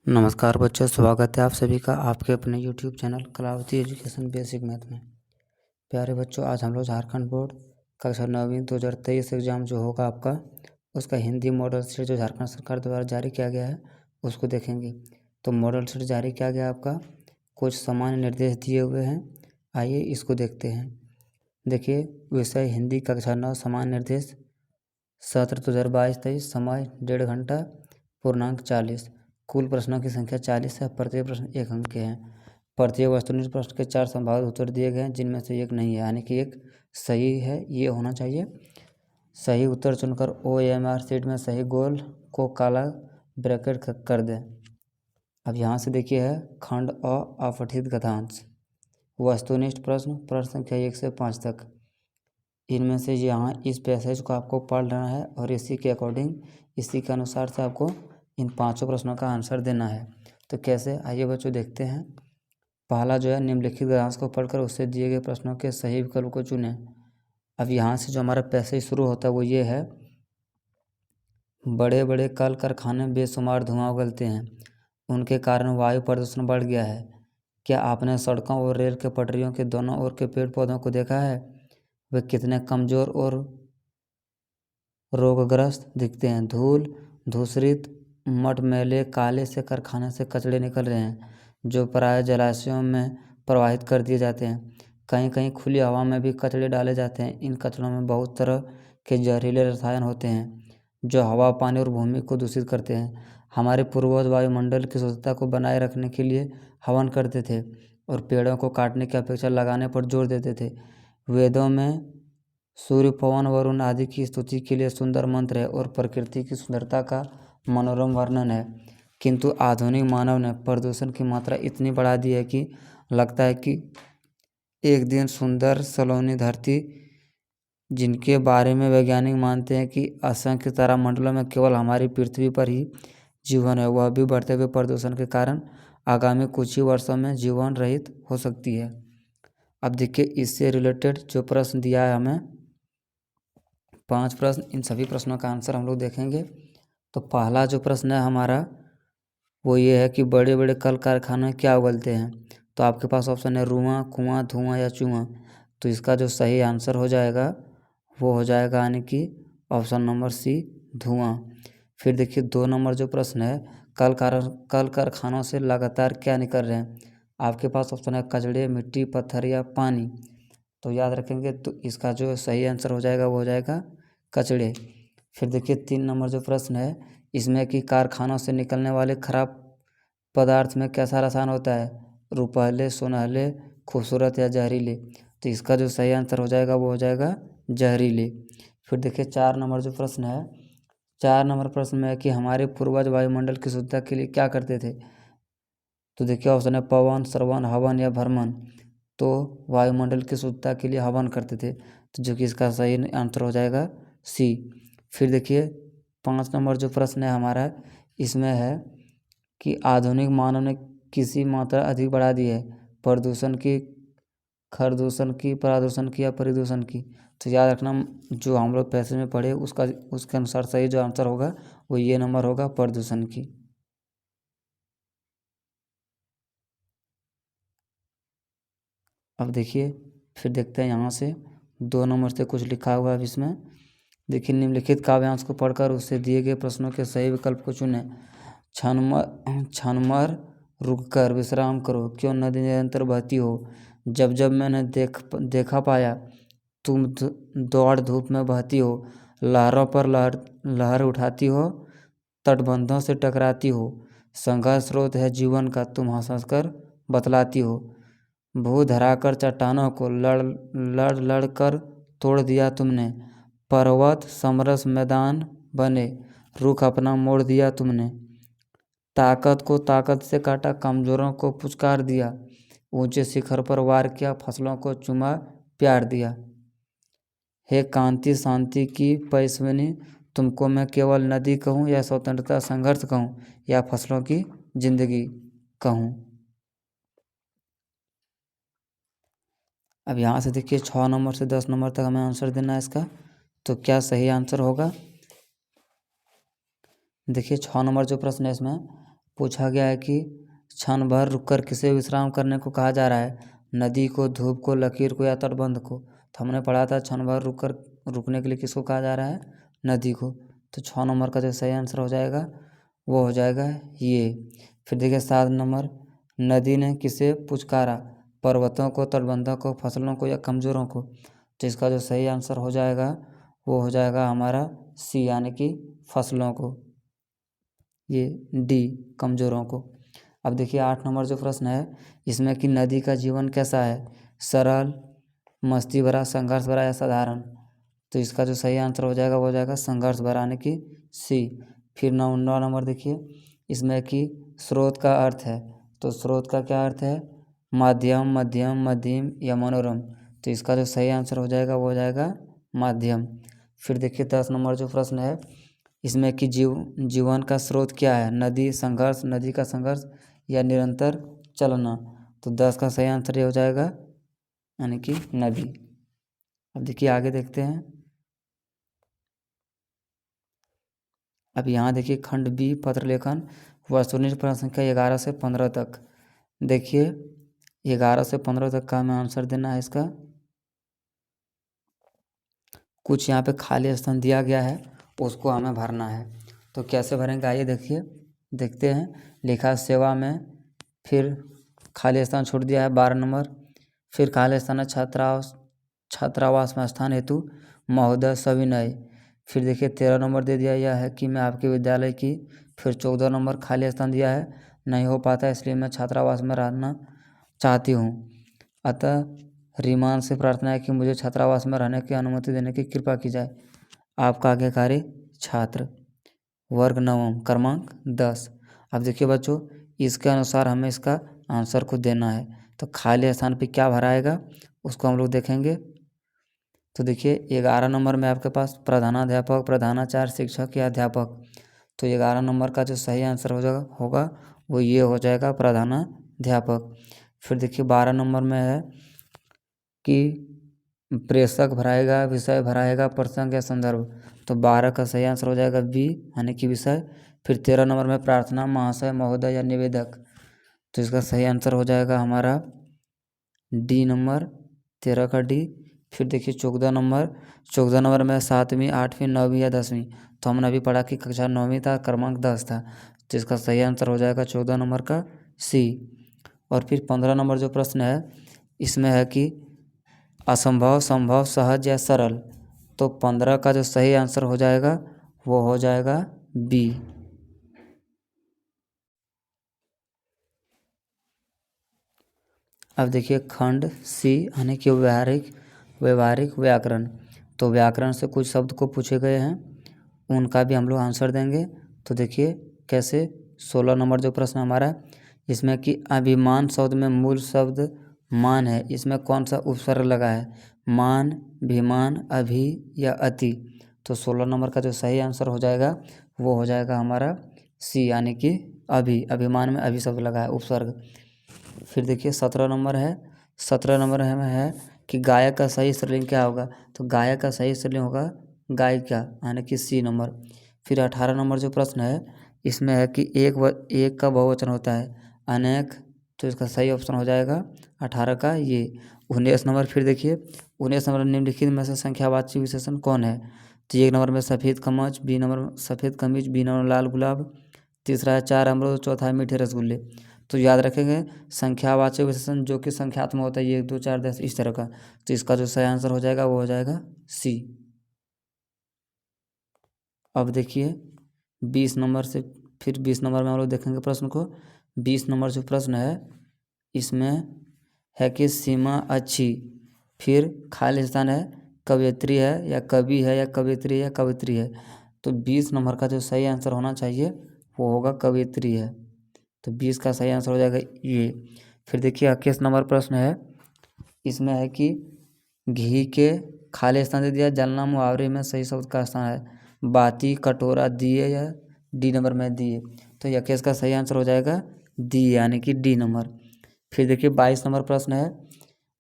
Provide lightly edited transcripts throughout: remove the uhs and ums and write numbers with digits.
नमस्कार बच्चों, स्वागत है आप सभी का आपके अपने YouTube channel Kalavati education basic math में। प्यारे बच्चों, आज हम लोग झारखंड बोर्ड कक्षा 9वीं 2023 एग्ज़ाम जो होगा आपका, उसका हिंदी मॉडल सीट जो झारखंड सरकार द्वारा जारी किया गया है उसको देखेंगे। तो मॉडल सीट जारी किया गया आपका, कुछ सामान्य निर्देश दिए हुए हैं, आइए इसको देखते हैं। देखिए, विषय हिंदी कक्षा 9 सामान्य निर्देश, सत्र 2022-23, समय 1.5 घंटा, पूर्णांक 40, कुल प्रश्नों की संख्या 40 है। प्रत्येक प्रश्न 1 अंक के हैं। प्रत्येक वस्तुनिष्ठ प्रश्न के 4 संभावित उत्तर दिए गए हैं, जिनमें से एक नहीं है, यानी कि एक सही है, ये होना चाहिए। सही उत्तर चुनकर OMR शीट में सही गोल को काला ब्रैकेट कर दें। अब यहाँ से देखिए है खंड अ अपठित गद्यांश, वस्तुनिष्ठ प्रश्न, प्रश्न संख्या 1 से 5 तक। इनमें से यहाँ इस पैसेज को आपको पढ़ लेना है और इसी के अकॉर्डिंग, इसी के अनुसार से आपको इन 5 प्रश्नों का आंसर देना है। तो कैसे, आइए बच्चों देखते हैं। पहला जो है, निम्नलिखित गद्यांश को पढ़कर उससे दिए गए प्रश्नों के सही विकल्प को चुनें। अब यहाँ से जो हमारा पैसेज शुरू होता है वो ये है, बड़े बड़े कल कारखाने बेशुमार धुआं उगलते हैं, उनके कारण वायु प्रदूषण बढ़ गया है। क्या आपने सड़कों और रेल के पटरियों के दोनों ओर के पेड़ पौधों को देखा है? वे कितने कमज़ोर और रोगग्रस्त दिखते हैं। धूल धूसरित मटमैले काले से कारखाने से कचड़े निकल रहे हैं, जो प्राय जलाशयों में प्रवाहित कर दिए जाते हैं। कहीं कहीं खुली हवा में भी कचड़े डाले जाते हैं। इन कचड़ों में बहुत तरह के जहरीले रसायन होते हैं, जो हवा, पानी और भूमि को दूषित करते हैं। हमारे पूर्वज वायुमंडल की शुद्धता को बनाए रखने के लिए हवन करते थे और पेड़ों को काटने की अपेक्षा लगाने पर जोर देते थे। वेदों में सूर्य, पवन, वरुण आदि की स्तुति के लिए सुंदर मंत्र है और प्रकृति की सुंदरता का मनोरम वर्णन है। किंतु आधुनिक मानव ने प्रदूषण की मात्रा इतनी बढ़ा दी है कि लगता है कि एक दिन सुंदर सलोनी धरती, जिनके बारे में वैज्ञानिक मानते हैं कि असंख्य तारामंडलों में केवल हमारी पृथ्वी पर ही जीवन है, वह भी बढ़ते हुए प्रदूषण के कारण आगामी कुछ ही वर्षों में जीवन रहित हो सकती है। अब देखिए, इससे रिलेटेड जो प्रश्न दिया है हमें, 5 प्रश्न, इन सभी प्रश्नों का आंसर हम लोग देखेंगे। तो पहला जो प्रश्न है हमारा वो ये है कि बड़े बड़े कल कारखाने क्या उगलते हैं। तो आपके पास ऑप्शन है रुआं, कुआं, धुआं या चुआं। तो इसका जो सही आंसर हो जाएगा वो हो जाएगा, यानी कि ऑप्शन नंबर सी, धुआं। फिर देखिए 2 नंबर जो प्रश्न है, कल कारखानों से लगातार क्या निकल रहे हैं। आपके पास ऑप्शन है कचड़े, मिट्टी, पत्थर या पानी। तो याद रखेंगे, तो इसका जो सही आंसर हो जाएगा वो हो जाएगा कचड़े। फिर देखिए 3 नंबर जो प्रश्न है, इसमें कि कारखानों से निकलने वाले खराब पदार्थ में कैसा रसायन होता है, रुपहले, सुनहले, खूबसूरत या जहरीले। तो इसका जो सही आंसर हो जाएगा वो हो जाएगा जहरीले। फिर देखिए 4 नंबर जो प्रश्न है, 4 नंबर प्रश्न में है कि हमारे पूर्वज वायुमंडल की शुद्धता के लिए क्या करते थे। तो देखिए ऑप्शन है पवन, श्रवण, हवन या भ्रमण। तो वायुमंडल की शुद्धता के लिए हवन करते थे, तो जो कि इसका सही आंसर हो जाएगा सी। फिर देखिए 5 नंबर जो प्रश्न है हमारा, इसमें है कि आधुनिक मानव ने किसी मात्रा अधिक बढ़ा दी है, प्रदूषण की, खरदूषण की, प्रदूषण की या परिदूषण की। तो याद रखना, जो हम लोग पैसे में पढ़े उसके अनुसार सही जो आंसर होगा वो ये नंबर होगा, प्रदूषण की। अब देखिए, फिर देखते हैं यहाँ से 2 नंबर से कुछ लिखा हुआ है इसमें। देखिए, निम्नलिखित काव्यांश को पढ़कर उससे दिए गए प्रश्नों के सही विकल्प को चुनें। क्षणभर रुककर विश्राम करो, क्यों नदी निरंतर बहती हो। जब जब मैंने देखा पाया, तुम दौड़ धूप में बहती हो। लहरों पर लहर उठाती हो, तटबंधों से टकराती हो। संघर्ष स्रोत है जीवन का, तुम हंस हंस कर बतलाती हो। भू धराकर चट्टानों को लड़ लड़ कर तोड़ दिया तुमने। पर्वत समरस मैदान बने, रुख अपना मोड़ दिया तुमने। ताकत को ताकत से काटा, कमजोरों को पुचकार दिया। ऊंचे शिखर पर वार किया, फसलों को चुमा प्यार दिया। हे कांति शांति की पैसवनी, तुमको मैं केवल नदी कहूँ या स्वतंत्रता संघर्ष कहूँ या फसलों की जिंदगी कहूँ। अब यहाँ से देखिए 6 नंबर से 10 नंबर तक हमें आंसर देना है इसका। तो क्या सही आंसर होगा। देखिए 6 नंबर जो प्रश्न है इसमें, पूछा गया है कि क्षण भर रुककर किसे विश्राम करने को कहा जा रहा है, नदी को, धूप को, लकीर को या तटबंध को। तो हमने पढ़ा था क्षण भर रुकने के लिए किसको कहा जा रहा है, नदी को। तो 6 नंबर का जो सही आंसर हो जाएगा वो हो जाएगा ये। फिर देखिए 7 नंबर, नदी ने किसे पुचकारा, पर्वतों को, तटबंधों को, फसलों को या कमजोरों को। तो इसका जो सही आंसर हो जाएगा वो हो जाएगा हमारा सी, यानी कि फसलों को, ये डी कमजोरों को। अब देखिए 8 नंबर जो प्रश्न है, इसमें कि नदी का जीवन कैसा है, सरल, मस्ती भरा, संघर्ष भरा या साधारण। तो इसका जो सही आंसर हो जाएगा वो हो जाएगा संघर्ष भरा, यानी कि सी। फिर 9 नंबर देखिए, इसमें कि स्रोत का अर्थ है, तो स्रोत का क्या अर्थ है, माध्यम, मध्यम, मध्यम या मनोरम। तो इसका जो सही आंसर हो जाएगा वो हो जाएगा माध्यम। फिर देखिए 10 नंबर जो प्रश्न है, इसमें कि जीवन का स्रोत क्या है, नदी, संघर्ष, नदी का संघर्ष या निरंतर चलना। तो 10 का सही आंसर ये हो जाएगा, यानी कि नदी। अब देखिए आगे देखते हैं। अब यहाँ देखिए खंड बी, पत्र लेखन, वस्तुनिष्ठ प्रश्न संख्या 11 से 15 तक। देखिए 11 से 15 तक का हमें आंसर देना है इसका। कुछ यहाँ पे खाली स्थान दिया गया है, उसको हमें भरना है। तो कैसे भरेंगे आइए देखते हैं। लिखा सेवा में, फिर खाली स्थान छोड़ दिया है 12 नंबर। फिर खाली स्थान है छात्रावास में स्थान हेतु महोदय सविनय। फिर देखिए 13 नंबर दे दिया यह है कि मैं आपके विद्यालय की। फिर 14 नंबर खाली स्थान दिया है, नहीं हो पाता इसलिए मैं छात्रावास में रहना चाहती हूँ, अतः रीमान से प्रार्थना है कि मुझे छात्रावास में रहने की अनुमति देने की कृपा की जाए। आपका आज्ञाकारी छात्र, वर्ग 9 क्रमांक 10। अब देखिए बच्चों, इसके अनुसार हमें इसका आंसर को देना है। तो खाली स्थान पे क्या भराएगा उसको हम लोग देखेंगे। तो देखिए 11 नंबर में आपके पास प्रधानाध्यापक, प्रधानाचार्य, शिक्षक या अध्यापक। तो 11 नंबर का जो सही आंसर होगा वो ये हो जाएगा प्रधानाध्यापक। फिर देखिए 12 नंबर में है कि प्रेषक भराएगा, विषय भराएगा, प्रसंग या संदर्भ। तो 12 का सही आंसर हो जाएगा बी, यानी कि विषय। फिर 13 नंबर में प्रार्थना, महाशय, महोदय या निवेदक। तो इसका सही आंसर हो जाएगा हमारा डी नंबर, 13 का डी। फिर देखिए 14 नंबर में 7वीं, 8वीं, 9वीं या 10वीं। तो हमने अभी पढ़ा कि कक्षा 9वीं था, क्रमांक 10 था। तो इसका सही आंसर हो जाएगा 14 नंबर का सी। और फिर 15 नंबर जो प्रश्न है, इसमें है कि असंभव, संभव, सहज या सरल। तो 15 का जो सही आंसर हो जाएगा वो हो जाएगा बी। अब देखिए खंड सी, यानी कि व्यवहारिक व्याकरण। तो व्याकरण से कुछ शब्द को पूछे गए हैं, उनका भी हम लोग आंसर देंगे। तो देखिए कैसे। 16 नंबर जो प्रश्न हमारा है, इसमें कि अभिमान शब्द में मूल शब्द मान है, इसमें कौन सा उपसर्ग लगा है, मान, विमान, अभि या अति। तो 16 नंबर का जो सही आंसर हो जाएगा वो हो जाएगा हमारा सी, यानी कि अभि। अभिमान में अभि शब्द लगा है, उपसर्ग। फिर देखिए 17 नंबर है। 17 नंबर में है कि गायक का सही स्त्रीलिंग क्या होगा। तो गायक का सही स्त्रीलिंग होगा गायिका, यानी कि सी नंबर। फिर 18 नंबर जो प्रश्न है, इसमें है कि एक का बहुवचन होता है, अनेक। तो इसका सही ऑप्शन हो जाएगा 18 का ये। 19 नंबर, फिर देखिए 19 नंबर, निम्नलिखित में से संख्यावाची विशेषण कौन है। तो 1 नंबर में सफ़ेद कमच, बी नंबर सफ़ेद कमीज, बी नंबर लाल गुलाब, तीसरा है 4 अमरूद, चौथा है मीठे रसगुल्ले। तो याद रखेंगे संख्यावाचक विशेषण जो कि संख्यात्मक होता है, 1 2 4 10 इस तरह का। तो इसका जो सही आंसर हो जाएगा वो हो जाएगा सी। अब देखिए 20 नंबर से, फिर 20 नंबर में हम लोग देखेंगे प्रश्न को। 20 नंबर जो प्रश्न है, इसमें है कि सीमा अच्छी, फिर खाली स्थान है, कवयित्री है या कवि है या कवयित्री है या कवित्री है। तो 20 नंबर का जो सही आंसर होना चाहिए वो होगा कवयित्री है। तो 20 का सही आंसर हो जाएगा ये। फिर देखिए 21 नंबर प्रश्न है, इसमें है कि घी के खाली स्थान दे दिया, जलना मुहावरे में सही शब्द का स्थान है, बाती, कटोरा, दिए या डी नंबर में दिए। तो 21 का सही आंसर हो जाएगा दी, यानी कि डी नंबर। फिर देखिए 22 नंबर प्रश्न है।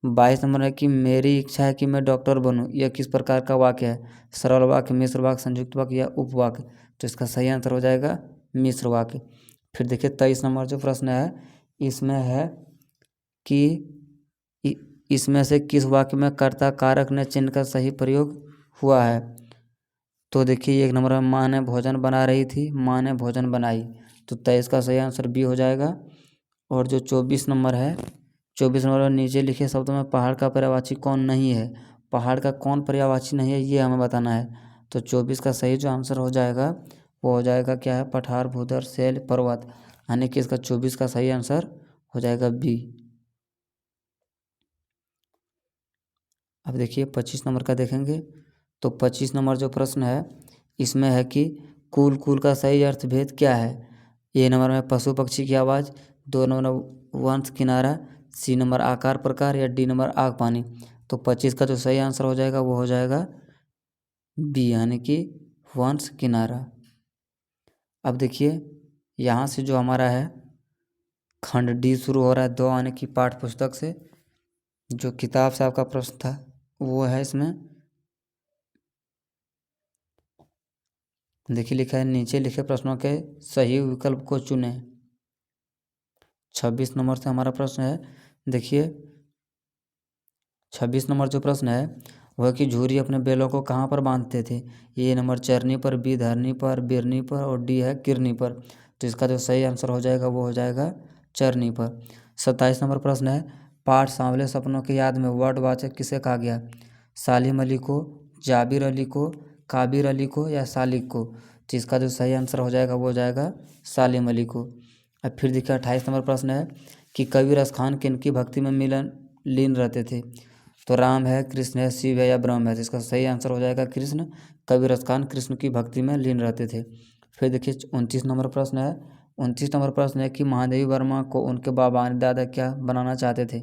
22 नंबर है कि मेरी इच्छा है कि मैं डॉक्टर बनूं, यह किस प्रकार का वाक्य है, सरल वाक्य, मिश्र वाक्य, संयुक्त वाक्य या उपवाक्य। तो इसका सही आंसर हो जाएगा मिश्र वाक्य। फिर देखिए 23 नंबर जो प्रश्न है इसमें है कि इसमें से किस वाक्य में कर्ता कारक ने चिन्ह का सही प्रयोग हुआ है। तो देखिए 1 नंबर में माँ ने भोजन बना रही थी, माँ ने भोजन बनाई, तो 23 का सही आंसर बी हो जाएगा। और जो 24 नंबर है, 24 नंबर में नीचे लिखे शब्दों में पहाड़ का पर्यायवाची कौन नहीं है। पहाड़ का कौन पर्यायवाची नहीं है ये हमें बताना है। तो 24 का सही जो आंसर हो जाएगा वो हो जाएगा क्या है, पठार, भूधर, शैल, पर्वत, यानी कि इसका 24 का सही आंसर हो जाएगा बी। अब देखिए 25 नंबर का देखेंगे। तो 25 नंबर जो प्रश्न है इसमें है कि कूल कूल का सही अर्थ भेद क्या है। ए नंबर में पशु पक्षी की आवाज़, 2 नंबर वंश किनारा, सी नंबर आकार प्रकार, या डी नंबर आग पानी। तो 25 का जो सही आंसर हो जाएगा वो हो जाएगा बी, यानी कि वंश किनारा। अब देखिए यहाँ से जो हमारा है खंड डी शुरू हो रहा है 2 आने की पाठ्य पुस्तक से। जो किताब से आपका प्रश्न था वो है इसमें देखिए लिखा है नीचे लिखे प्रश्नों के सही विकल्प को चुनें। 26 नंबर से हमारा प्रश्न है। देखिए 26 नंबर जो प्रश्न है वह कि झूरी अपने बैलों को कहाँ पर बांधते थे। ए नंबर चरनी पर, बी धरनी पर, बिरनी पर, और डी है किरनी पर। तो इसका जो सही आंसर हो जाएगा वो हो जाएगा चरनी पर। 27 नंबर प्रश्न है पाठ सांवले सपनों की याद में वर्डवाचक किसे कहा गया। सालिम अली को, जाबिर अली को, काबिर अली को, या सालिक को। तो इसका जो सही आंसर हो जाएगा वो हो जाएगा सालिम अली को। अब फिर देखिए 28 नंबर प्रश्न है कि कबीर स्थान किनकी भक्ति में लीन रहते थे। तो राम है, कृष्ण है, शिव है, या ब्रह्म है। तो इसका सही आंसर हो जाएगा कृष्ण। कबीर स्थान कृष्ण की भक्ति में लीन रहते थे। फिर देखिए 29 नंबर प्रश्न है। 29 नंबर प्रश्न है कि महादेवी वर्मा को उनके बाबा दादा क्या बनाना चाहते थे।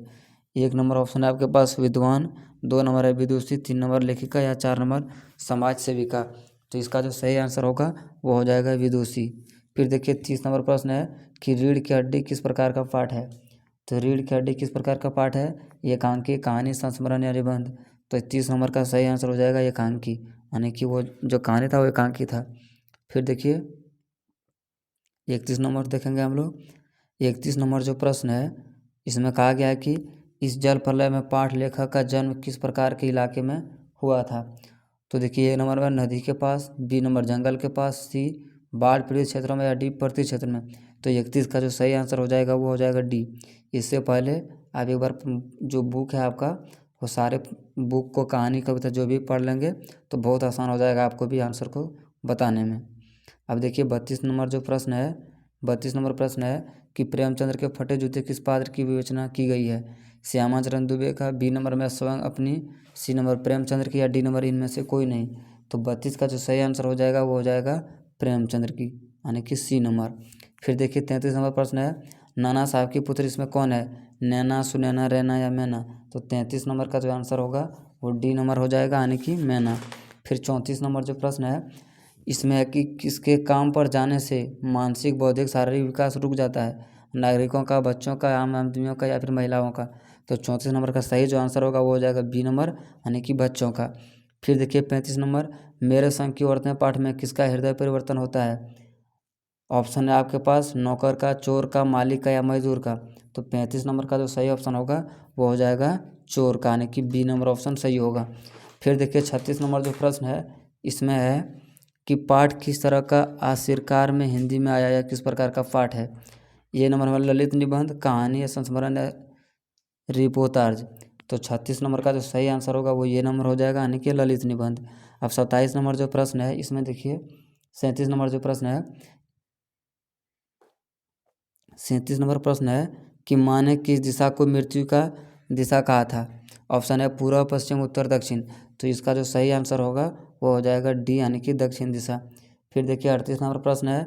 1 नंबर ऑप्शन है आपके पास विद्वान, 2 नंबर है विदुषी, 3 नंबर लेखिका, या 4 नंबर समाज सेविका। तो इसका जो सही आंसर होगा वो हो जाएगा विदुषी। फिर देखिए 30 नंबर प्रश्न है कि रीढ़ की हड्डी किस प्रकार का पाठ है। तो रीढ़ की हड्डी किस प्रकार का पाठ है, एकांकी, कहानी, संस्मरण, या निबंध। तो 30 नंबर का सही आंसर हो जाएगा एकांकी, यानी कि वो जो कहानी था वो एकांकी था। फिर देखिए 31 नंबर देखेंगे हम लोग। 31 नंबर जो प्रश्न है इसमें कहा गया है कि इस जल प्रलय में पाठ लेखक का जन्म किस प्रकार के इलाके में हुआ था। तो देखिए 1 नंबर में नदी के पास, बी नंबर जंगल के पास, सी बाढ़ पीड़ित क्षेत्रों में, या डी पर्वतीय क्षेत्र में। तो 31 का जो सही आंसर हो जाएगा वो हो जाएगा डी। इससे पहले आप एक बार जो बुक है आपका वो सारे बुक को कहानी कविता जो भी पढ़ लेंगे तो बहुत आसान हो जाएगा आपको भी आंसर को बताने में। अब देखिए 32 नंबर जो प्रश्न है, 32 नंबर प्रश्न है कि प्रेमचंद्र के फटे जूते किस पात्र की विवेचना की गई है। श्यामाचरण दुबे का, बी नंबर में स्वयं अपनी, सी नंबर प्रेमचंद्र की, या डी नंबर इनमें से कोई नहीं। तो 32 का जो सही आंसर हो जाएगा वो हो जाएगा प्रेमचंद्र की, यानी कि सी नंबर। फिर देखिए 33 नंबर प्रश्न है नाना साहब की पुत्र इसमें कौन है, नैना, सुनैना, रैना, या मैना। तो 33 नंबर का जो आंसर होगा वो डी नंबर हो जाएगा, यानी कि मैना। फिर 34 नंबर जो प्रश्न है इसमें है कि किसके काम पर जाने से मानसिक, बौद्धिक, शारीरिक विकास रुक जाता है। नागरिकों का, बच्चों का, आम आदमियों का, या फिर महिलाओं का। तो 34 नंबर का सही जो आंसर होगा वो हो जाएगा बी नंबर, यानी कि बच्चों का। फिर देखिए 35 नंबर मेरे संग की औरतें पाठ में किसका हृदय परिवर्तन होता है। ऑप्शन है आपके पास नौकर का, चोर का, मालिक का, या मजदूर का। तो 35 नंबर का जो सही ऑप्शन होगा वो हो जाएगा चोर का, यानी कि बी नंबर ऑप्शन सही होगा। फिर देखिए 36 नंबर जो प्रश्न है इसमें है कि पाठ किस तरह का आशिरकार में हिंदी में आया या किस प्रकार का पाठ है। ये नंबर में ललित निबंध, कहानी, या संस्मरण, या रिपोर्ताज। तो 36 नंबर का जो सही आंसर होगा वो ये नंबर हो जाएगा, यानी कि ललित निबंध। अब 27 नंबर जो प्रश्न है इसमें देखिए 37 नंबर जो प्रश्न है, 37 नंबर प्रश्न है कि माँ ने किस दिशा को मृत्यु का दिशा कहा था। ऑप्शन है पूर्व, पश्चिम, उत्तर, दक्षिण। तो इसका जो सही आंसर होगा वो हो जाएगा डी, यानी कि दक्षिण दिशा। फिर देखिए 38 नंबर प्रश्न है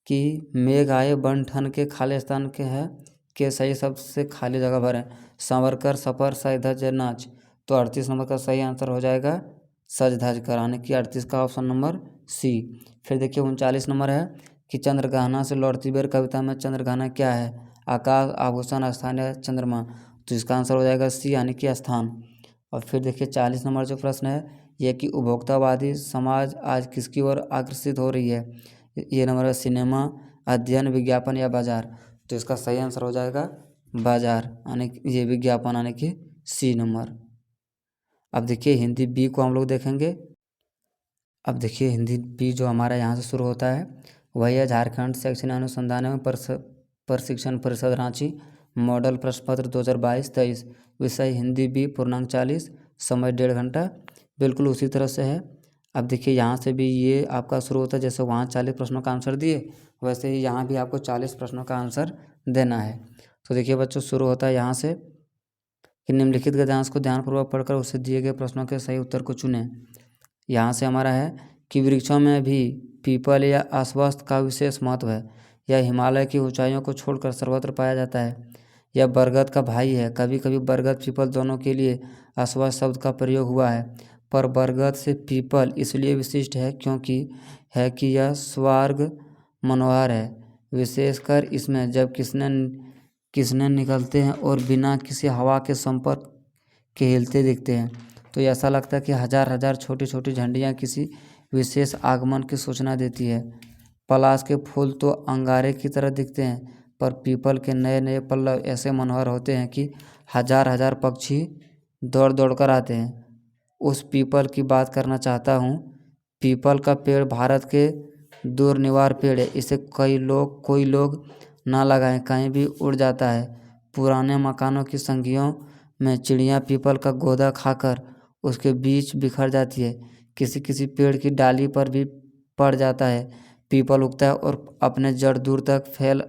कि मेघ आए बन ठन के खाली स्थान के है के सही शब्द से खाली जगह भरें। संवर, सफर, सज धज, या नाच। तो 38 नंबर का सही आंसर हो जाएगा सज धज कर, यानी कि 38 का ऑप्शन नंबर सी। फिर देखिए 39 नंबर है कि चंद्रग्रहण से लौटती बेर कविता में चंद्रग्रहण क्या है, आकाश, आभूषण, स्थान, या चंद्रमा। तो इसका आंसर हो जाएगा सी, यानी कि स्थान। और फिर देखिए 40 नंबर जो प्रश्न है यह कि उपभोक्तावादी समाज आज किसकी ओर आकर्षित हो रही है। ये नंबर है सिनेमा, अध्ययन, विज्ञापन या बाजार। तो इसका सही आंसर हो जाएगा बाजार, यानी ये विज्ञापन, यानी कि सी नंबर। अब देखिए हिंदी बी को हम लोग देखेंगे। अब देखिए हिंदी बी जो हमारा यहाँ से शुरू होता है वही है झारखंड शैक्षणिक अनुसंधान एवं प्रशिक्षण परिषद रांची, मॉडल प्रश्न पत्र 2022-23, विषय हिंदी बी, पूर्णांक 40, समय 1.5 घंटा। बिल्कुल उसी तरह से है। अब देखिए यहाँ से भी ये आपका शुरू होता है, जैसे वहाँ 40 प्रश्नों का आंसर दिए वैसे ही यहाँ भी आपको 40 प्रश्नों का आंसर देना है। तो देखिए बच्चों शुरू होता है यहाँ से कि निम्नलिखित गद्यांश को ध्यानपूर्वक पढ़कर उससे दिए गए प्रश्नों के सही उत्तर को चुनें। यहाँ से हमारा है कि वृक्षों में भी पीपल या अश्वत्थ का विशेष महत्व है। यह हिमालय की ऊंचाइयों को छोड़कर सर्वत्र पाया जाता है। यह बरगद का भाई है। कभी कभी बरगद पीपल दोनों के लिए अश्वत्थ शब्द का प्रयोग हुआ है, पर बरगद से पीपल इसलिए विशिष्ट है क्योंकि यह स्वर्ग मनोहर है, विशेषकर इसमें जब किसने निकलते हैं और बिना किसी हवा के संपर्क के हिलते दिखते हैं तो ऐसा लगता है कि हजार हजार छोटी छोटी झंडियाँ किसी विशेष आगमन की सूचना देती है। पलाश के फूल तो अंगारे की तरह दिखते हैं, पर पीपल के नए नए पल्लव ऐसे मनोहर होते हैं कि हजार हजार पक्षी दौड़ दौड़ कर आते हैं। उस पीपल की बात करना चाहता हूँ। पीपल का पेड़ भारत के दुर्निवार पेड़ है। इसे कोई लोग ना लगाएं, कहीं भी उड़ जाता है। पुराने मकानों की संगियों में चिड़िया पीपल का गोदा खाकर उसके बीच बिखर जाती है। किसी किसी पेड़ की डाली पर भी पड़ जाता है। पीपल उगता है और अपने जड़ दूर तक फैल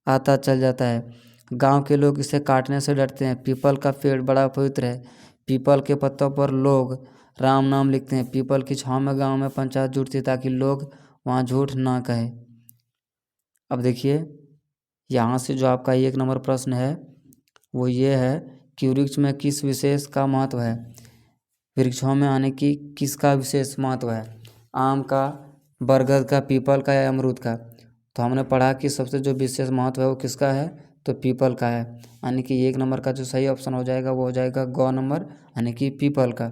आता चल जाता है। गांव के लोग इसे काटने से डरते हैं। पीपल का पेड़ बड़ा पवित्र है। पीपल के पत्तों पर लोग राम नाम लिखते हैं। पीपल की छांव में गांव में पंचायत जुटती ताकि लोग वहां झूठ ना कहें। अब देखिए यहाँ से जो आपका 1 नंबर प्रश्न है वो ये है कि वृक्ष में किस विशेष का महत्व है। वृक्षों में आने की किसका विशेष महत्व है, आम का, बरगद का, पीपल का या अमरूद का। तो हमने पढ़ा कि सबसे जो विशेष महत्व है वो किसका है, तो पीपल का है। यानी कि 1 नंबर का जो सही ऑप्शन हो जाएगा वो हो जाएगा ग नंबर, यानी कि पीपल का।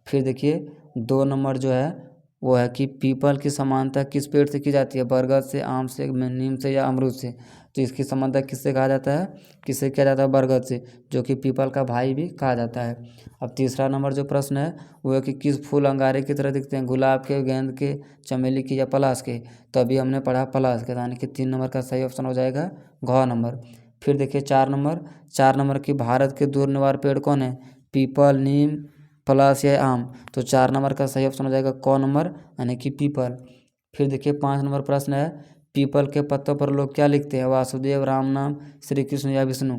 फिर देखिए 2 नंबर जो है वो है कि पीपल की समानता किस पेड़ से की जाती है, बरगद से, आम से, नीम से या अमरूद से। तो इसकी समानता किससे कहा जाता है, किससे किया जाता है, बरगद से, जो कि पीपल का भाई भी कहा जाता है। अब तीसरा नंबर जो प्रश्न है वो है कि किस फूल अंगारे की तरह दिखते हैं, गुलाब के, गेंद के, चमेली के या पलाश के। तो अभी हमने पढ़ा पलाश के, यानी कि 3 नंबर का सही ऑप्शन हो जाएगा घ नंबर। फिर देखिए 4 नंबर की भारत के दुर्निवार पेड़ कौन है, पीपल, नीम, पलाश या आम। तो 4 नंबर का सही ऑप्शन हो जाएगा क नंबर, यानी कि पीपल। फिर देखिए 5 नंबर प्रश्न है, पीपल के पत्तों पर लोग क्या लिखते हैं, वासुदेव, राम नाम, श्री कृष्ण या विष्णु।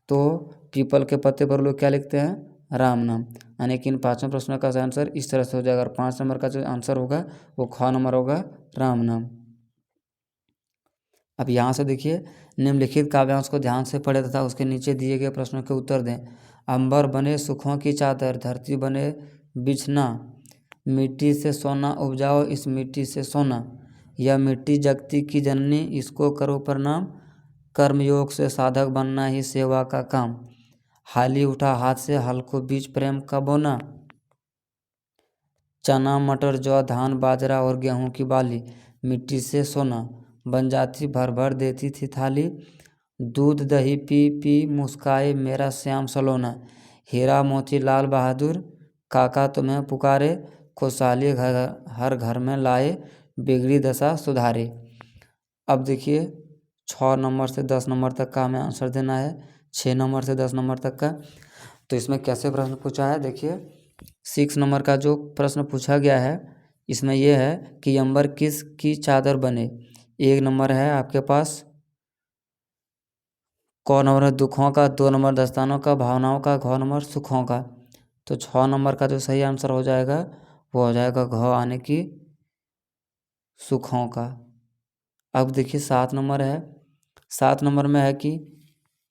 तो पीपल के पत्ते पर लोग क्या लिखते हैं, राम नाम। यानी कि इन 5 प्रश्नों का आंसर इस तरह से हो जाएगा। और 5 नंबर का जो आंसर होगा वो ख नंबर होगा, राम नाम। अब यहाँ से देखिए निम्नलिखित काव्यांश को ध्यान से पढ़े तथा उसके नीचे दिए गए प्रश्नों के उत्तर दें। अंबर बने सुखों की चादर, धरती बने बिछना, मिट्टी से सोना उपजाओ इस मिट्टी से सोना, यह मिट्टी जगती की जननी इसको करो प्रणाम, कर्मयोग से साधक बनना ही सेवा का काम, हाली उठा हाथ से हल को बीज प्रेम का बोना, चना मटर जौ धान बाजरा और गेहूं की बाली, मिट्टी से सोना, बन जाती भर भर देती थी थाली, दूध दही पी पी मुस्काए मेरा श्याम सलोना, हीरा मोती लाल बहादुर काका तुम्हें पुकारे, खुशहाली हर घर में लाए बिगड़ी दशा सुधारे। अब देखिए 6 नंबर से 10 नंबर तक का हमें आंसर देना है, 6 नंबर से 10 नंबर तक का। तो इसमें कैसे प्रश्न पूछा है, देखिए 6 नंबर का जो प्रश्न पूछा गया है इसमें यह है कि अंबर किस की चादर बने। 1 नंबर है आपके पास क नंबर है दुखों का, 2 नंबर दस्तानों का, भावनाओं का, घ नंबर सुखों का। तो 6 नंबर का जो सही आंसर हो जाएगा वो हो जाएगा घ, यानी कि सुखों का। अब देखिए 7 नंबर है, 7 नंबर में है कि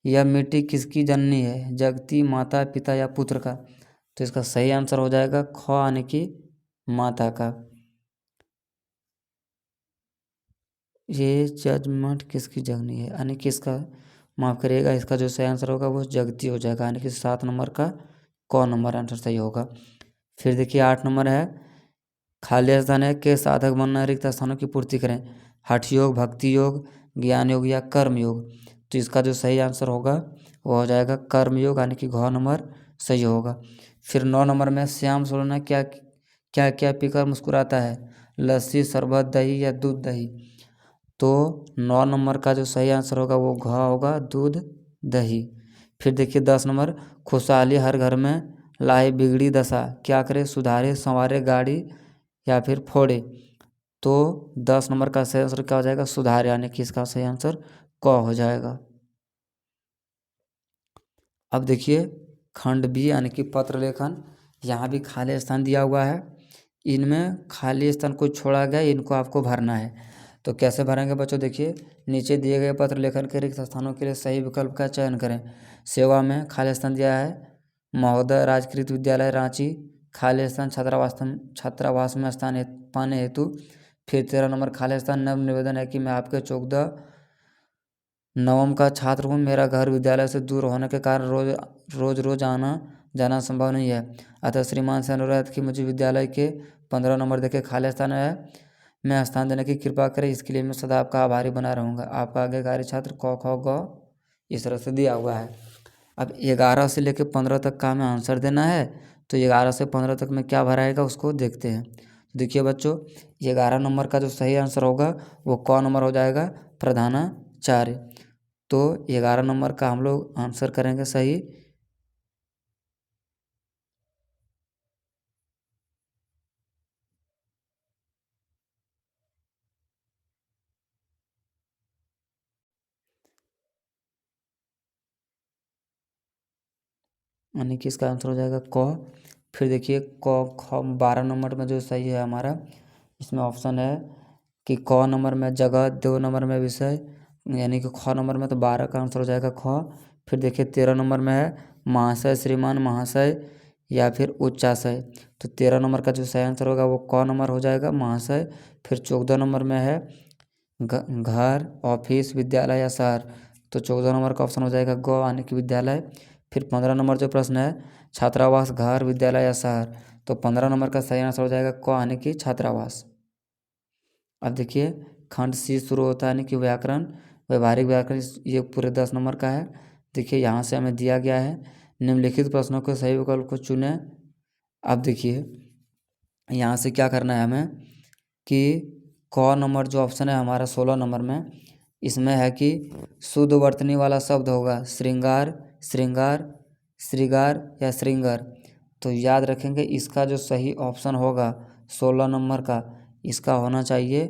यह मिट्टी किसकी जननी है, जगती, माता, पिता या पुत्र का। तो इसका सही आंसर हो जाएगा ख, यानी कि माता का। ये जजमेंट किसकी जगनी है, यानी कि इसका माफ़ करिएगा, इसका जो सही आंसर होगा वो जगती हो जाएगा, यानी कि 7 नंबर का क नंबर आंसर सही होगा। फिर देखिए 8 नंबर है, खाली स्थान है के साधक बनना रिक्त स्थानों की पूर्ति करें, हठ योग, भक्ति योग, ज्ञान योग या कर्म योग। तो इसका जो सही आंसर होगा वो हो जाएगा कर्म योग, यानी कि घ नंबर सही होगा। फिर 9 नंबर में श्याम सोलना क्या क्या क्या पीकर मुस्कुराता है? लस्सी, शरबत, दही या दूध दही। तो 9 नंबर का जो सही आंसर होगा वो घ होगा, दूध दही। फिर देखिए 10 नंबर, खुशहाली हर घर में लाए बिगड़ी दशा, क्या करे? सुधारे, संवारे, गाड़ी या फिर फोड़े। तो 10 नंबर का सही आंसर क्या हो जाएगा? सुधार, यानी कि इसका सही आंसर क हो जाएगा। अब देखिए खंड बी यानी कि पत्र लेखन, यहाँ भी खाली स्थान दिया हुआ है। इनमें खाली स्थान को छोड़ा गया, इनको आपको भरना है। तो कैसे भरेंगे बच्चों? देखिए नीचे दिए गए पत्र लेखन के रिक्त स्थानों के लिए सही विकल्प का चयन करें। सेवा में खाली स्थान दिया है महोदय राजकृत विद्यालय रांची, खाली स्थान छात्रावास में स्थान पाने हेतु। फिर 13 नंबर खाली स्थान नव निवेदन है कि मैं आपके 14 नवम का छात्र हूँ, मेरा घर विद्यालय से दूर होने के कारण रोज आना जाना संभव नहीं है, अतः श्रीमान से अनुरोध है कि मुझे विद्यालय के 15 नंबर देखे खाली स्थान है, मैं स्थान देने की कृपा करें, इसके लिए मैं सदा आपका आभारी बना रहूँगा। आपका आज्ञाकारी छात्र क ख ग इस तरह से दिया हुआ है। अब 11 से लेकर 15 तक का हमें आंसर देना है। तो 11 से 15 तक में क्या भराएगा उसको देखते हैं। देखिए बच्चों 11 नंबर का जो सही आंसर होगा वो क नंबर हो जाएगा, प्रधानाचार्य। तो 11 नंबर का हम लोग आंसर करेंगे सही। यानी कि इसका आंसर हो जाएगा क। फिर देखिए क ख 12 नंबर में जो सही है हमारा, इसमें ऑप्शन है कि क नंबर में जगह, 2 नंबर में विषय, यानी कि ख नंबर में तो 12 का आंसर हो जाएगा ख। फिर देखिए 13 नंबर में है महाशय, श्रीमान, महाशय या फिर उच्चाशय। तो 13 नंबर का जो सही आंसर होगा वो क नंबर हो जाएगा, महाशय। फिर 14 नंबर में है घर, ऑफिस, विद्यालय या शहर। तो 14 नंबर का ऑप्शन हो जाएगा ग, यानी कि विद्यालय। फिर 15 नंबर जो प्रश्न है छात्रावास, घर, विद्यालय या शहर। तो 15 नंबर का सही आंसर हो जाएगा क, यानी कि छात्रावास। अब देखिए खंड सी शुरू होता है, यानी कि व्याकरण, व्यवहारिक व्याकरण। ये पूरे 10 नंबर का है। देखिए यहाँ से हमें दिया गया है निम्नलिखित प्रश्नों के सही विकल्प को चुनें। अब देखिए यहाँ से क्या करना है हमें कि क नंबर जो ऑप्शन है हमारा 16 नंबर में, इसमें है कि शुद्ध वर्तनी वाला शब्द होगा श्रृंगार, श्रृंगार, श्रृंगार या श्रृंगार। तो याद रखेंगे इसका जो सही ऑप्शन होगा 16 नंबर का, इसका होना चाहिए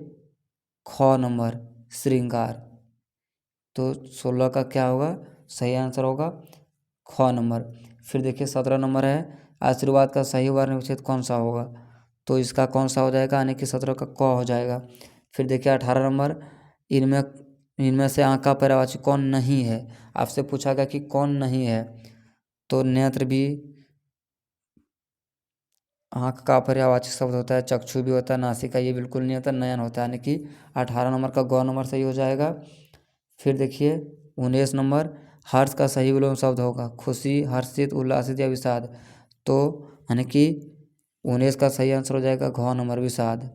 ख नंबर, श्रृंगार। तो 16 का क्या होगा? सही आंसर होगा ख नंबर। फिर देखिए 17 नंबर है आशीर्वाद का सही वर्ण विच्छेद कौन सा होगा? तो इसका कौन सा हो जाएगा? यानी कि 17 का क हो जाएगा। फिर देखिए 18 नंबर, इनमें इनमें से आँख का पर्यायवाची कौन नहीं है? आपसे पूछा गया कि कौन नहीं है। तो नेत्र भी आँख का पर्यायवाची शब्द होता है, चक्षु भी होता है, नासिका ये बिल्कुल नहीं होता, नयन होता है, यानी कि 18 नंबर का ग नंबर सही हो जाएगा। फिर देखिए 19 नंबर, हर्ष का सही विलोम शब्द होगा खुशी, हर्षित, उल्लासित या विषाद। तो यानी कि 19 का सही आंसर हो जाएगा घ नंबर, विषाद।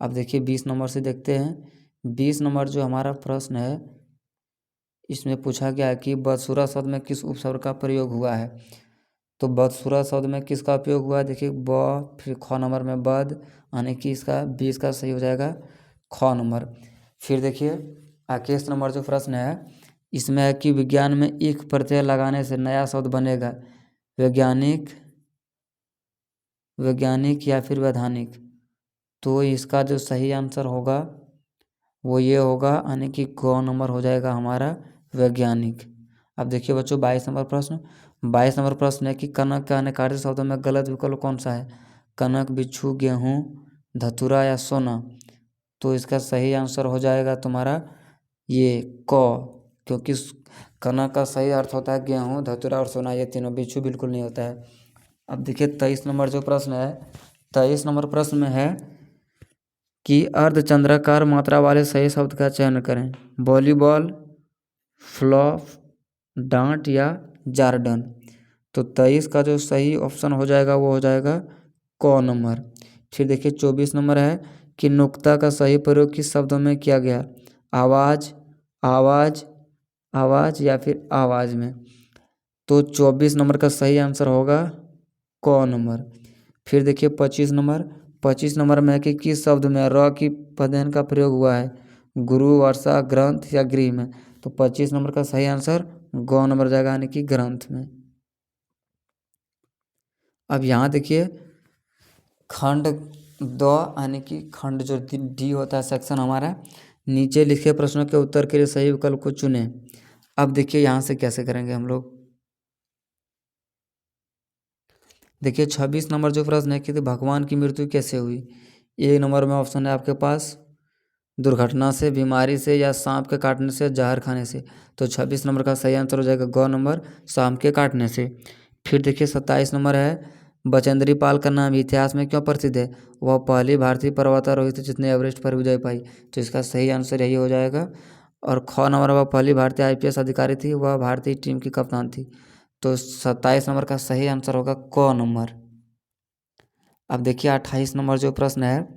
अब देखिए 20 नंबर से देखते हैं। 20 नंबर जो हमारा प्रश्न है इसमें पूछा गया है कि बदसूरत शब्द में किस उपसर्ग का प्रयोग हुआ है? तो बदसूरत शब्द में किसका उपयोग हुआ है? देखिए ब, फिर ख नंबर में बद, यानी कि इसका 20 का सही हो जाएगा ख नंबर। फिर देखिए 21 नंबर जो प्रश्न है इसमें है कि विज्ञान में एक प्रत्यय लगाने से नया शब्द बनेगा, वैज्ञानिक, वैज्ञानिक या फिर वैधानिक। तो इसका जो सही आंसर होगा वो ये होगा, यानी कि ग नंबर हो जाएगा हमारा, वैज्ञानिक। अब देखिए बच्चों 22 नंबर प्रश्न। 22 नंबर प्रश्न है कि कनक के अनेकार्य शब्दों में गलत विकल्प कौन सा है? कनक, बिच्छू, गेहूँ, धतूरा या सोना। तो इसका सही आंसर हो जाएगा तुम्हारा ये क, क्योंकि कनक का सही अर्थ होता है गेहूँ, धतूरा और सोना, ये तीनों। बिच्छू बिल्कुल नहीं होता है। अब देखिए 23 नंबर जो प्रश्न है, 23 नंबर प्रश्न में है कि अर्धचंद्राकार मात्रा वाले सही शब्द का चयन करें, वॉलीबॉल, फ्लॉप, डांट या जार्डन। तो 23 का जो सही ऑप्शन हो जाएगा वो हो जाएगा क नंबर। फिर देखिए 24 नंबर है कि नुक्ता का सही प्रयोग किस शब्दों में किया गया? आवाज़, आवाज़, आवाज़ या फिर आवाज़ में। तो 24 नंबर का सही आंसर होगा क नंबर। फिर देखिए 25 नंबर में है कि किस शब्द में र की पदन का प्रयोग हुआ है, गुरु, वर्षा, ग्रंथ या गृह में। तो 25 नंबर का सही आंसर ग नंबर जाएगा, यानी कि ग्रंथ में। अब यहाँ देखिए खंड 2 यानी कि खंड जो डी होता है सेक्शन हमारा, नीचे लिखे प्रश्नों के उत्तर के लिए सही विकल्प को चुनें। अब देखिए यहाँ से कैसे करेंगे हम लोग। देखिए 26 नंबर जो प्रश्न है कि भगवान की मृत्यु कैसे हुई। एक नंबर में ऑप्शन है आपके पास दुर्घटना से, बीमारी से या सांप के काटने से, जहर खाने से। तो 26 नंबर का सही आंसर हो जाएगा ग नंबर, सांप के काटने से। फिर देखिए 27 नंबर है बचेंद्री पाल का नाम इतिहास में क्यों प्रसिद्ध है। वह पहली भारतीय पर्वतारोही थी जिसने एवरेस्ट पर विजय पाई। तो इसका सही आंसर यही हो जाएगा। और ख नंबर वह पहली भारतीय IPS अधिकारी थी, वह भारतीय टीम की कप्तान थी। तो 27 नंबर का सही आंसर होगा क नंबर। अब देखिए 28 नंबर जो प्रश्न है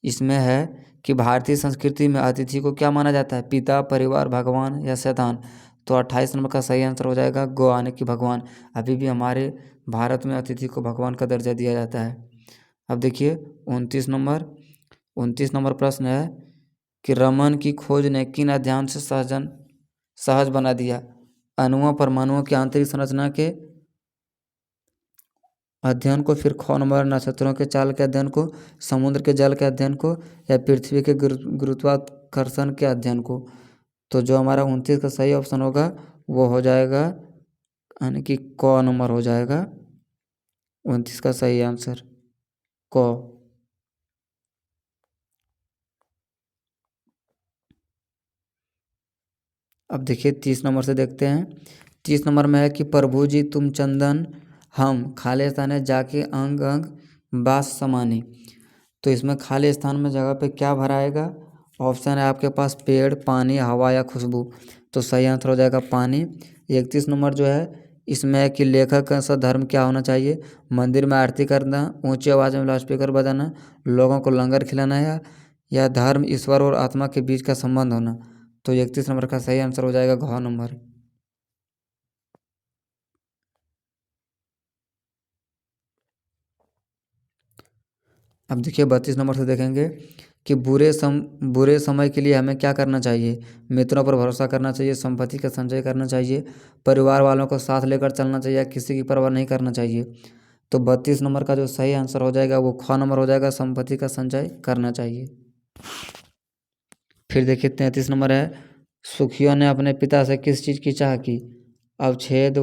इसमें है कि भारतीय संस्कृति में अतिथि को क्या माना जाता है, पिता, परिवार, भगवान या शैतान। तो 28 नंबर का सही आंसर हो जाएगा ग यानी कि भगवान। अभी भी हमारे भारत में अतिथि को भगवान का दर्जा दिया जाता है। अब देखिए 29 नंबर प्रश्न है कि रमन की खोज ने किन अध्ययन से सहज बना दिया, अणुओं, परमाणुओं की आंतरिक संरचना के अध्ययन को, फिर ख नंबर नक्षत्रों के चाल के अध्ययन को, समुद्र के जल के अध्ययन को या पृथ्वी के गुरुत्वाकर्षण के अध्ययन को। तो जो हमारा 29 का सही ऑप्शन होगा वो हो जाएगा यानी कि क नंबर हो जाएगा 29 का सही आंसर क। अब देखिए 30 नंबर से देखते हैं। 30 नंबर में है कि प्रभु जी तुम चंदन हम खाली स्थान है जाके अंग अंग बास समानी। तो इसमें खाली स्थान में जगह पे क्या भराएगा। ऑप्शन है आपके पास पेड़, पानी, हवा या खुशबू। तो सही आंसर हो जाएगा पानी। 31 नंबर जो है इसमें है कि लेखक का धर्म क्या होना चाहिए, मंदिर में आरती करना, ऊंची आवाज़ में लाउडस्पीकर बजाना, लोगों को लंगर खिलाना या धर्म, ईश्वर और आत्मा के बीच का संबंध होना। तो 31 नंबर का सही आंसर हो जाएगा घ नंबर। अब देखिए 32 नंबर से देखेंगे कि बुरे समय के लिए हमें क्या करना चाहिए, मित्रों पर भरोसा करना चाहिए, संपत्ति का संचय करना चाहिए, परिवार वालों को साथ लेकर चलना चाहिए, किसी की परवाह नहीं करना चाहिए। तो 32 नंबर का जो सही आंसर हो जाएगा वो ख नंबर हो जाएगा, संपत्ति का संचय करना चाहिए। फिर देखिए 33 नंबर है सुखियों ने अपने पिता से किस चीज़ की चाह की, अवच्छेद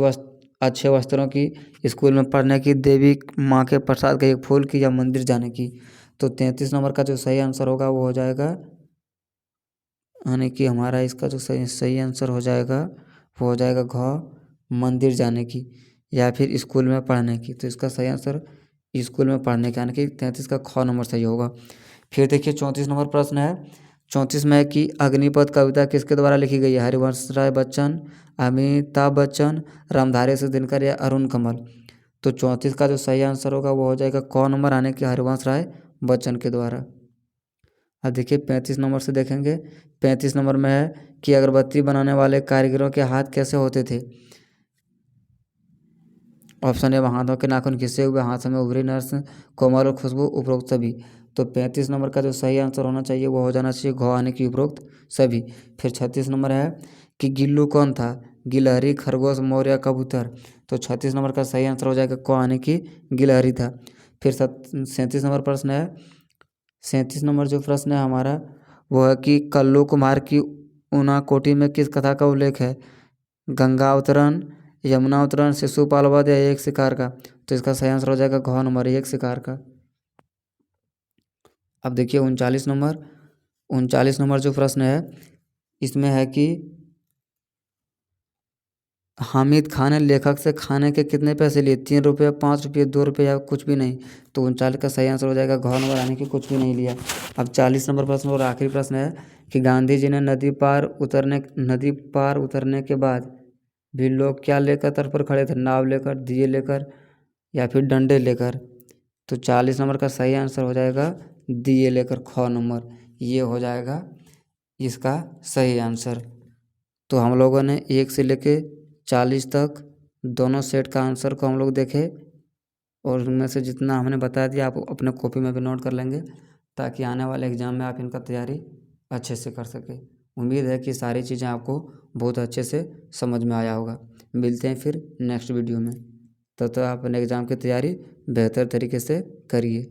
अच्छे वस्त्रों की, स्कूल में पढ़ने की, देवी माँ के प्रसाद के एक फूल की या मंदिर जाने की। तो 33 नंबर का जो सही आंसर होगा वो हो जाएगा यानी कि हमारा इसका जो सही आंसर हो जाएगा वो हो जाएगा घ मंदिर जाने की या फिर स्कूल में पढ़ने की। तो इसका सही आंसर स्कूल में पढ़ने का यानी कि 33 का ख नंबर सही होगा। फिर देखिए 34 नंबर प्रश्न है। 34 में है कि अग्निपथ कविता किसके द्वारा लिखी गई है, हरिवंश राय बच्चन, अमिताभ बच्चन, रामधारी सिंह दिनकर या अरुण कमल। तो 34 का जो सही आंसर होगा वो हो जाएगा क नंबर यानी कि हरिवंश राय बच्चन के द्वारा। अब देखिए 35 नंबर से देखेंगे। 35 नंबर में है कि अगरबत्ती बनाने वाले कारीगरों के हाथ कैसे होते थे। ऑप्शन है हाथों के नाखून घिसे हुए, हाथ में उभरी नस, कोमल और खुशबू, उपरोक्त सभी। तो 35 नंबर का जो सही आंसर होना चाहिए वो हो जाना चाहिए घ यानी कि उपरोक्त सभी। फिर 36 नंबर है कि गिल्लू कौन था, गिलहरी, खरगोश, मोर या कबूतर। तो 36 नंबर का सही आंसर हो जाएगा क यानी कि गिलहरी था। फिर 37 नंबर प्रश्न है। 37 नंबर जो प्रश्न है हमारा वो है कि कल्लू कुमार की ऊनाकोटी में किस कथा का उल्लेख है, गंगा अवतरण, यमुना अवतरण, शिशुपाल वध या एक शिकार का। तो इसका सही आंसर हो जाएगा घ नंबर, एक शिकार का। अब देखिए 39 नंबर जो प्रश्न है इसमें है कि हामिद खान ने लेखक से खाने के कितने पैसे लिए, 3 रुपये, 5 रुपये, 2 रुपये या कुछ भी नहीं। तो 39 का सही आंसर हो जाएगा घ नंबर यानी कि कुछ भी नहीं लिया। अब 40 नंबर प्रश्न और आखिरी प्रश्न है कि गांधी जी ने नदी पार उतरने के बाद भी लोग क्या लेकर तट पर खड़े थे, नाव लेकर, दिए लेकर या फिर डंडे लेकर। तो 40 नंबर का सही आंसर हो जाएगा दिए लेकर, ख नंबर ये हो जाएगा इसका सही आंसर। तो हम लोगों ने 1 से लेके 40 तक दोनों सेट का आंसर को हम लोग देखे और उनमें से जितना हमने बता दिया आप अपने कॉपी में भी नोट कर लेंगे ताकि आने वाले एग्ज़ाम में आप इनका तैयारी अच्छे से कर सकें। उम्मीद है कि सारी चीज़ें आपको बहुत अच्छे से समझ में आया होगा। मिलते हैं फिर नेक्स्ट वीडियो में। तब तक आप अपने एग्ज़ाम की तैयारी बेहतर तरीके से करिए।